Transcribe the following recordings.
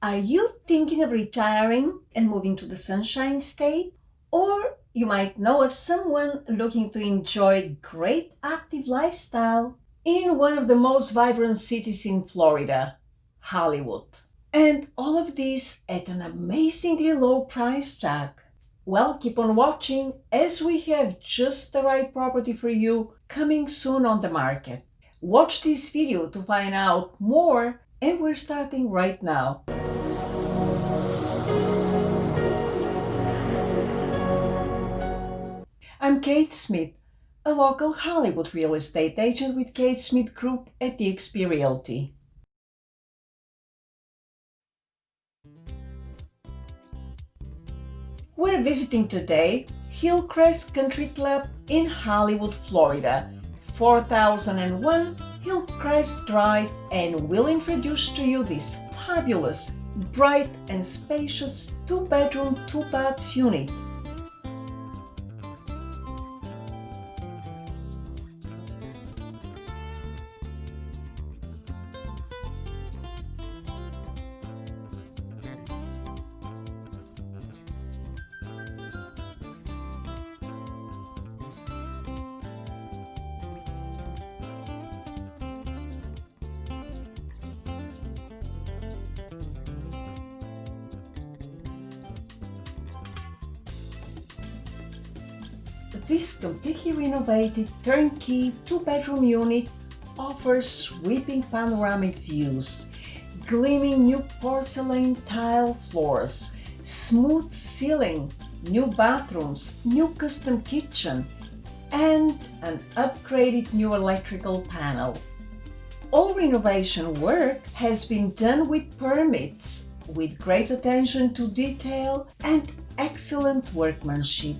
Are you thinking of retiring and moving to the Sunshine State? Or you might know of someone looking to enjoy great active lifestyle in one of the most vibrant cities in Florida, Hollywood. And all of this at an amazingly low price tag. Well, keep on watching as we have just the right property for you coming soon on the market. Watch this video to find out more, and we're starting right now. I'm Kate Smith, a local Hollywood real estate agent with Kate Smith Group at eXp Realty. We're visiting today Hillcrest Country Club in Hollywood, Florida, 4001 Hillcrest Drive, and we'll introduce to you this fabulous, bright and spacious 2-bedroom, 2-bath unit. This completely renovated turnkey 2-bedroom unit offers sweeping panoramic views, gleaming new porcelain tile floors, smooth ceiling, new bathrooms, new custom kitchen, and an upgraded new electrical panel. All renovation work has been done with permits, with great attention to detail and excellent workmanship.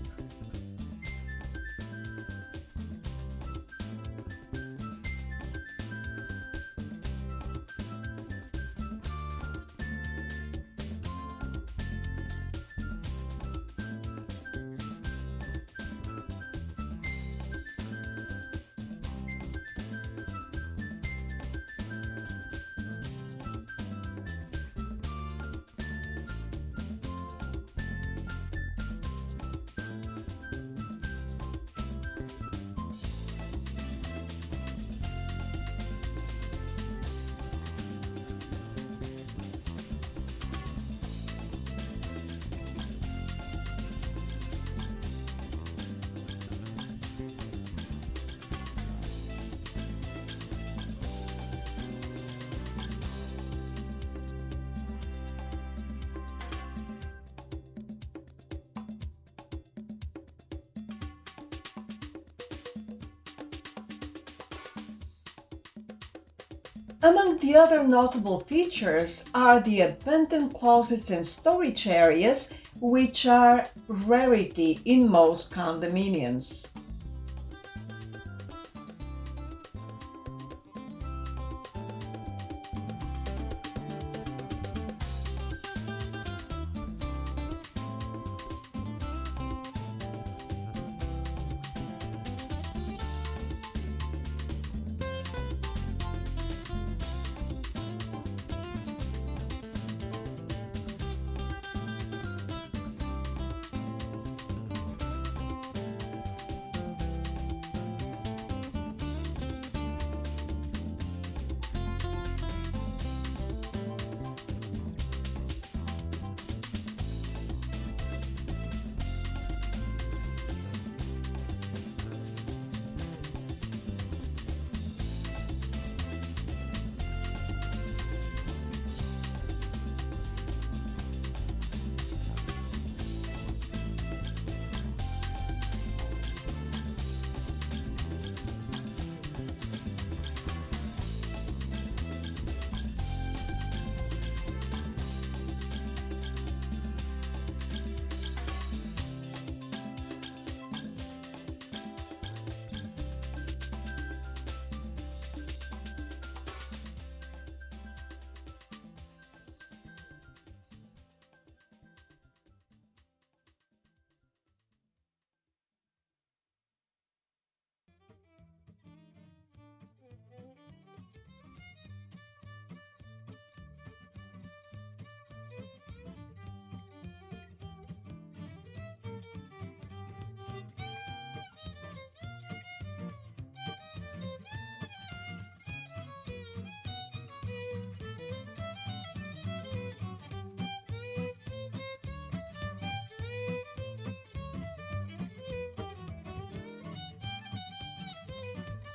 Among the other notable features are the abundant closets and storage areas, which are rarity in most condominiums.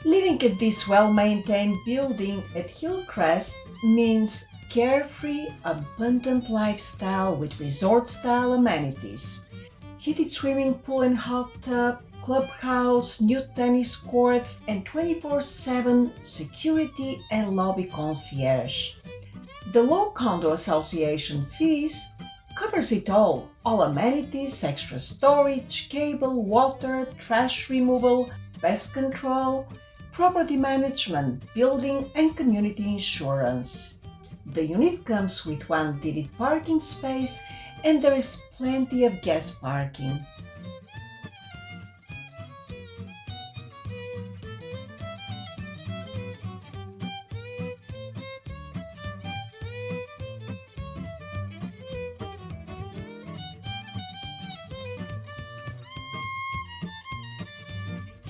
Living at this well-maintained building at Hillcrest means carefree, abundant lifestyle with resort-style amenities. Heated swimming pool and hot tub, clubhouse, new tennis courts, and 24/7 security and lobby concierge. The low condo association fees covers it all amenities, extra storage, cable, water, trash removal, pest control, property management, building and community insurance. The unit comes with one deeded parking space and there is plenty of guest parking.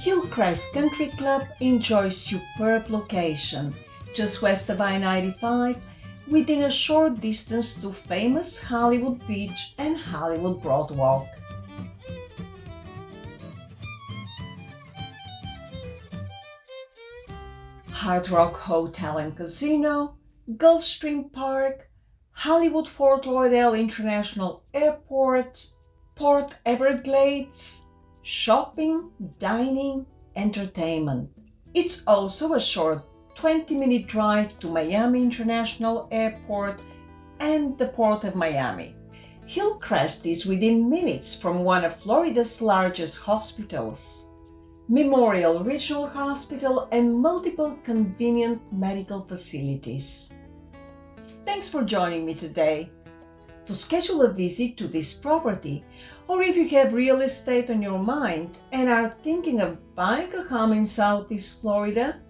Hillcrest Country Club enjoys superb location, just west of I-95, within a short distance to famous Hollywood Beach and Hollywood Boardwalk. Hard Rock Hotel and Casino, Gulfstream Park, Hollywood Fort Lauderdale International Airport, Port Everglades, shopping, dining, entertainment. It's also a short 20-minute drive to Miami International Airport and the Port of Miami. Hillcrest is within minutes from one of Florida's largest hospitals, Memorial Regional Hospital, and multiple convenient medical facilities. Thanks for joining me today. To schedule a visit to this property, or if you have real estate on your mind and are thinking of buying a home in Southeast Florida,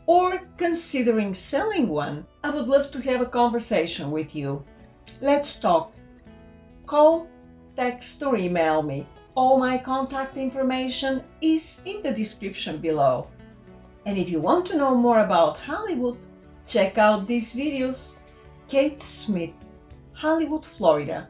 or considering selling one, I would love to have a conversation with you. Let's talk. Call, text, or email me. All my contact information is in the description below. And if you want to know more about Hollywood, check out these videos. Kate Smith, Hollywood, Florida.